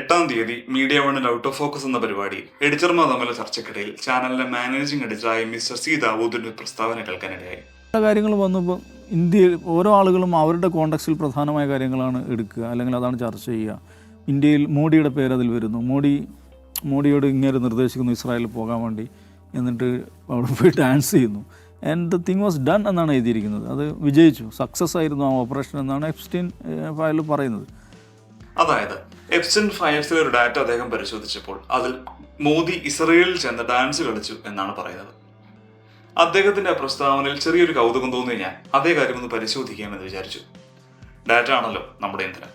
8-ാം തീയതി മീഡിയ വണ്ണിൽ out of focus എന്ന പരിപാടിയിൽ എഡിറ്റർമാർ തമ്മിലുള്ള ചർച്ചയ്ക്കിടയിൽ ചാനലിലെ മാനേജിംഗ് എഡിറ്ററായ മിസ്റ്റർ സി ദാവൂദിന്റെ പ്രസ്താവന കേൾക്കാനിടയായി. കാര്യങ്ങൾ വന്നപ്പോൾ ഇന്ത്യയിൽ ഓരോ ആളുകളും അവരുടെ കോണ്ടക്സ്റ്റിൽ പ്രധാനമായ കാര്യങ്ങളാണ് എടുക്കുക, അല്ലെങ്കിൽ അതാണ് ചർച്ച ചെയ്യുക. ഇന്ത്യയിൽ മോഡിയുടെ പേര് അതിൽ വരുന്നു. മോഡിയോട് ഇങ്ങനെ നിർദ്ദേശിക്കുന്നു ഇസ്രായേലിൽ പോകാൻ വേണ്ടി, എന്നിട്ട് അവിടെ പോയി ഡാൻസ് ചെയ്യുന്നു. And the thing was done എന്നാണ് എഴുതിയിരിക്കുന്നത്. അത് വിജയിച്ചു, സക്സസ് ആയിരുന്നു ആ ഓപ്പറേഷൻ എന്നാണ് എപ്സ്റ്റീൻ ഫയലിൽ പറയുന്നത്. അതായത് എപ്സ്റ്റീൻ ഫയൽസിലെ ഒരു ഡാറ്റ അദ്ദേഹം പരിശോധിച്ചപ്പോൾ അതിൽ മോദി ഇസ്രയേലിൽ ചെന്ന് ഡാൻസ് കളിച്ചു എന്നാണ് പറയുന്നത്. അദ്ദേഹത്തിന്റെ ആ പ്രസ്താവനയിൽ ചെറിയൊരു കൗതുകം തോന്നി. ഞാൻ അതേ കാര്യം ഒന്ന് പരിശോധിക്കാമെന്ന് വിചാരിച്ചു. ഡാറ്റ ആണല്ലോ നമ്മുടെ ഇന്ധനം.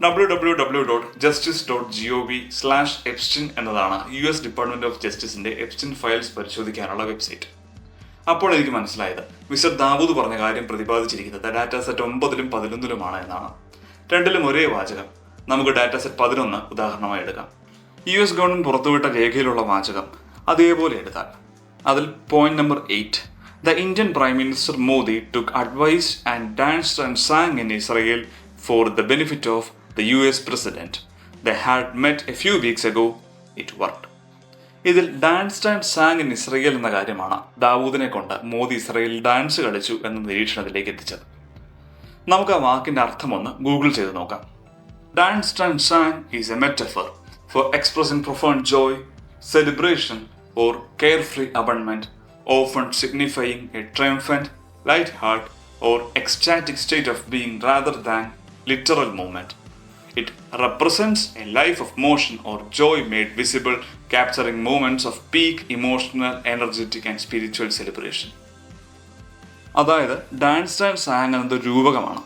www.justice.gov/epstein എന്നതാണ് US ഡിപ്പാർട്ട്മെന്റ് ഓഫ് ജസ്റ്റിസിന്റെ എപ്സ്റ്റീൻ ഫയൽസ് പരിശോധിക്കാനുള്ള വെബ്സൈറ്റ്. അപ്പോൾ എനിക്ക് മനസ്സിലായത് മിസ്റ്റർ ദാവൂദ് പറഞ്ഞ കാര്യം പ്രതിപാദിച്ചിരിക്കുന്നത് ഡാറ്റ സെറ്റ് 9-ലും 11-ലുമാണ് എന്നാണ്. രണ്ടിലും ഒരേ വാചകം. നമുക്ക് ഡാറ്റ സെറ്റ് 11 ഉദാഹരണമായി എടുക്കാം. US ഗവൺമെന്റ് പുറത്തുവിട്ട രേഖയിലുള്ള വാചകം അതേപോലെ എടുത്താൽ അതിൽ point number 8, The Indian Prime Minister Modi took advice and danced and sang in Israel for the benefit of the US President. They had met a few weeks ago. It worked. ഇതിൽ danced and San in Israel എന്ന കാര്യമാണ് ദാവൂദിനെ കൊണ്ട് മോദി ഇസ്രയേലിൽ dance കളിച്ചു എന്ന നിരീക്ഷണത്തിലേക്ക് എത്തിച്ചത്. നമുക്ക് ആ വാക്കിന്റെ അർത്ഥമൊന്ന് ഗൂഗിൾ ചെയ്ത് നോക്കാം. Danced and sang is a metaphor for expressing profound joy, celebration or carefree abandonment, often signifying a triumphant, light-hearted or ecstatic state of being rather than literal movement. It represents a life of motion or joy made visible, capturing moments of peak emotional, energetic and spiritual celebration. അതായത് dance and San എന്നത് രൂപകമാണ്.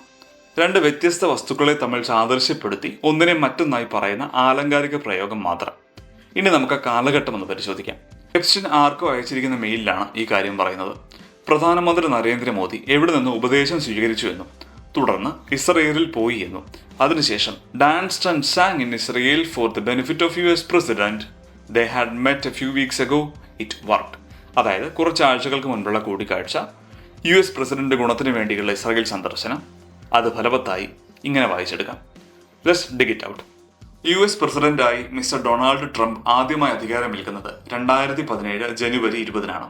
രണ്ട് വ്യത്യസ്ത വസ്തുക്കളെ തമ്മിൽ സാദൃശ്യപ്പെടുത്തി ഒന്നിനെ മറ്റൊന്നായി പറയുന്ന ആലങ്കാരിക പ്രയോഗം മാത്രം. ഇനി നമുക്ക് കാലഘട്ടം ഒന്ന് പരിശോധിക്കാം. എപ്സ്റ്റീൻ ആർക്കോ അയച്ചിരിക്കുന്ന മെയിലിലാണ് ഈ കാര്യം പറയുന്നത്. പ്രധാനമന്ത്രി നരേന്ദ്രമോദി എവിടെ നിന്ന് ഉപദേശം സ്വീകരിച്ചു എന്നും തുടർന്ന് ഇസ്രയേലിൽ പോയി എന്നും അതിനുശേഷം danced and San in Israel for the benefit of US president. They had met A few weeks ago. It worked. അതായത് കുറച്ച് ആഴ്ചകൾക്ക് മുൻപുള്ള കൂടിക്കാഴ്ച, US പ്രസിഡന്റ് ഗുണത്തിന് വേണ്ടിയുള്ള ഇസ്രയേൽ സന്ദർശനം, അത് ഫലവത്തായി. ഇങ്ങനെ വായിച്ചെടുക്കാം. Let's dig it out. US പ്രസിഡന്റായി മിസ്റ്റർ ഡൊണാൾഡ് ട്രംപ് ആദ്യമായി അധികാരമേൽക്കുന്നത് 2017 ജനുവരി 20-നാണ്.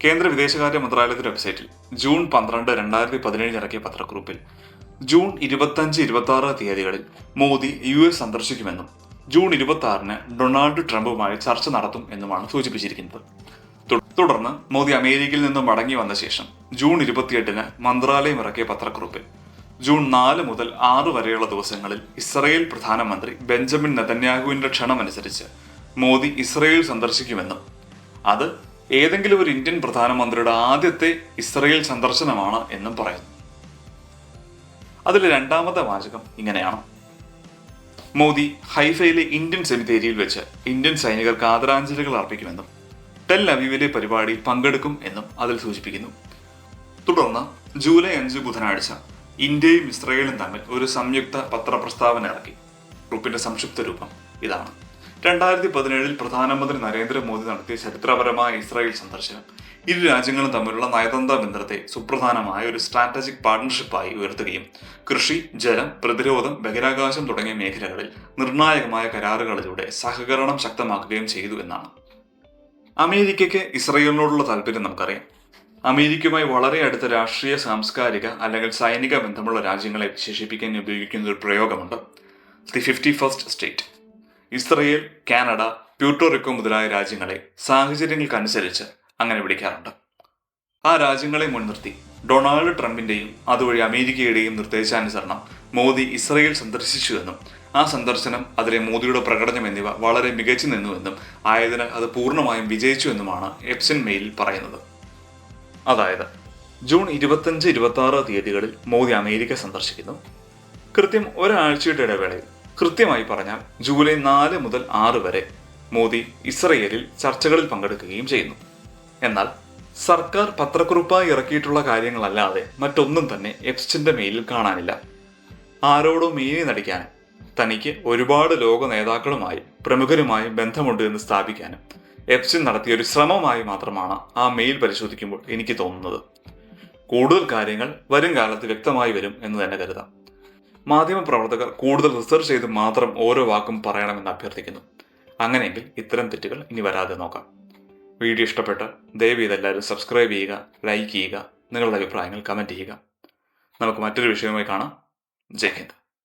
കേന്ദ്ര വിദേശകാര്യ മന്ത്രാലയത്തിന്റെ വെബ്സൈറ്റിൽ ജൂൺ 12, 2017 ഇറക്കിയ പത്രക്കുറിപ്പിൽ ജൂൺ 25, 26 തീയതികളിൽ മോദി US സന്ദർശിക്കുമെന്നും ജൂൺ 26-ന് ഡൊണാൾഡ് ട്രംപുമായി ചർച്ച നടത്തും എന്നുമാണ് സൂചിപ്പിച്ചിരിക്കുന്നത്. തുടർന്ന് മോദി അമേരിക്കയിൽ നിന്നും മടങ്ങി വന്ന ശേഷം ജൂൺ 28-ന് മന്ത്രാലയം ഇറക്കിയ പത്രക്കുറിപ്പിൽ ജൂൺ 4 മുതൽ 6 വരെയുള്ള ദിവസങ്ങളിൽ ഇസ്രയേൽ പ്രധാനമന്ത്രി ബെഞ്ചമിൻ നെതന്യാഹുവിന്റെ ക്ഷണമനുസരിച്ച് മോദി ഇസ്രയേൽ സന്ദർശിക്കുമെന്നും അത് ഏതെങ്കിലും ഒരു ഇന്ത്യൻ പ്രധാനമന്ത്രിയുടെ ആദ്യത്തെ ഇസ്രയേൽ സന്ദർശനമാണ് എന്നും പറയുന്നു. അതിൽ രണ്ടാമത്തെ വാചകം ഇങ്ങനെയാണ്: മോദി ഹൈഫയിലെ ഇന്ത്യൻ സെമിത്തേരിയിൽ വെച്ച് ഇന്ത്യൻ സൈനികർക്ക് ആദരാഞ്ജലികൾ അർപ്പിക്കുമെന്നും ടെൽ അവീവിലെ പരിപാടിയിൽ പങ്കെടുക്കും എന്നും അതിൽ സൂചിപ്പിക്കുന്നു. തുടർന്ന് ജൂലൈ 5 ബുധനാഴ്ച ഇന്ത്യയും ഇസ്രയേലും തമ്മിൽ ഒരു സംയുക്ത പത്രപ്രസ്താവന ഇറക്കി. ഗ്രൂപ്പിന്റെ സംക്ഷിപ്ത രൂപം ഇതാണ്: 2017 പ്രധാനമന്ത്രി നരേന്ദ്രമോദി നടത്തിയ ചരിത്രപരമായ ഇസ്രായേൽ സന്ദർശനം ഇരു രാജ്യങ്ങളും തമ്മിലുള്ള നയതന്ത്ര ബന്ധത്തെ സുപ്രധാനമായ ഒരു സ്ട്രാറ്റജിക് പാർട്ണർഷിപ്പായി ഉയർത്തുകയും കൃഷി, ജലം, പ്രതിരോധം, ബഹിരാകാശം തുടങ്ങിയ മേഖലകളിൽ നിർണായകമായ കരാറുകളിലൂടെ സഹകരണം ശക്തമാക്കുകയും ചെയ്തു എന്നാണ്. അമേരിക്കയ്ക്ക് ഇസ്രയേലിനോടുള്ള താല്പര്യം നമുക്കറിയാം. അമേരിക്കയുമായി വളരെ അടുത്ത രാഷ്ട്രീയ, സാംസ്കാരിക അല്ലെങ്കിൽ സൈനിക ബന്ധമുള്ള രാജ്യങ്ങളെ വിശേഷിപ്പിക്കാൻ ഉപയോഗിക്കുന്ന ഒരു പ്രയോഗമുണ്ട്: the 51st state. Israel, Canada, Puerto Rico മുതലായ രാജ്യങ്ങളെ സാഹചര്യങ്ങൾക്കനുസരിച്ച് അങ്ങനെ വിളിക്കാറുണ്ട്. ആ രാജ്യങ്ങളെ മുൻനിർത്തി ഡൊണാൾഡ് ട്രംപിന്റെയും അതുവഴി അമേരിക്കയുടെയും നിർദ്ദേശാനുസരണം മോദി ഇസ്രയേൽ സന്ദർശിച്ചുവെന്നും ആ സന്ദർശനം, അതിലെ മോദിയുടെ പ്രകടനം എന്നിവ വളരെ മികച്ചു നിന്നുവെന്നും ആയതിനാൽ അത് പൂർണ്ണമായും വിജയിച്ചു എന്നുമാണ് എപ്സ്റ്റീൻ മെയിലിൽ പറയുന്നത്. അതായത് ജൂൺ 25, 26 തീയതികളിൽ മോദി അമേരിക്ക സന്ദർശിക്കുന്നു. കൃത്യം ഒരാഴ്ചയുടെ ഇടവേളയിൽ, കൃത്യമായി പറഞ്ഞാൽ ജൂലൈ 4 മുതൽ 6 വരെ മോദി ഇസ്രയേലിൽ ചർച്ചകളിൽ പങ്കെടുക്കുകയും ചെയ്യുന്നു. എന്നാൽ സർക്കാർ പത്രക്കുറിപ്പായി ഇറക്കിയിട്ടുള്ള കാര്യങ്ങളല്ലാതെ മറ്റൊന്നും തന്നെ എപ്സ്റ്റീന്റെ മെയിലിൽ കാണാനില്ല. ആരോടോ മീനി നടിക്കാനും തനിക്ക് ഒരുപാട് ലോക നേതാക്കളുമായും പ്രമുഖരുമായും ബന്ധമുണ്ട് എന്ന് സ്ഥാപിക്കാനും എപ്സ്റ്റീൻ നടത്തിയ ഒരു ശ്രമമായി മാത്രമാണ് ആ മെയിൽ പരിശോധിക്കുമ്പോൾ എനിക്ക് തോന്നുന്നത്. കൂടുതൽ കാര്യങ്ങൾ വരും കാലത്ത് വ്യക്തമായി വരും എന്ന് തന്നെ കരുതാം. മാധ്യമപ്രവർത്തകർ കൂടുതൽ റിസർച്ച് ചെയ്ത് മാത്രം ഓരോ വാക്കും പറയണമെന്ന് അഭ്യർത്ഥിക്കുന്നു. അങ്ങനെയെങ്കിൽ ഇത്തരം തെറ്റുകൾ ഇനി വരാതെ നോക്കാം. വീഡിയോ ഇഷ്ടപ്പെട്ട് ദയവ് ഇതെല്ലാവരും സബ്സ്ക്രൈബ് ചെയ്യുക, ലൈക്ക് ചെയ്യുക, നിങ്ങളുടെ അഭിപ്രായങ്ങൾ കമൻറ്റ് ചെയ്യുക. നമുക്ക് മറ്റൊരു വിഷയവുമായി കാണാം. ജയ് ഹിന്ദ്.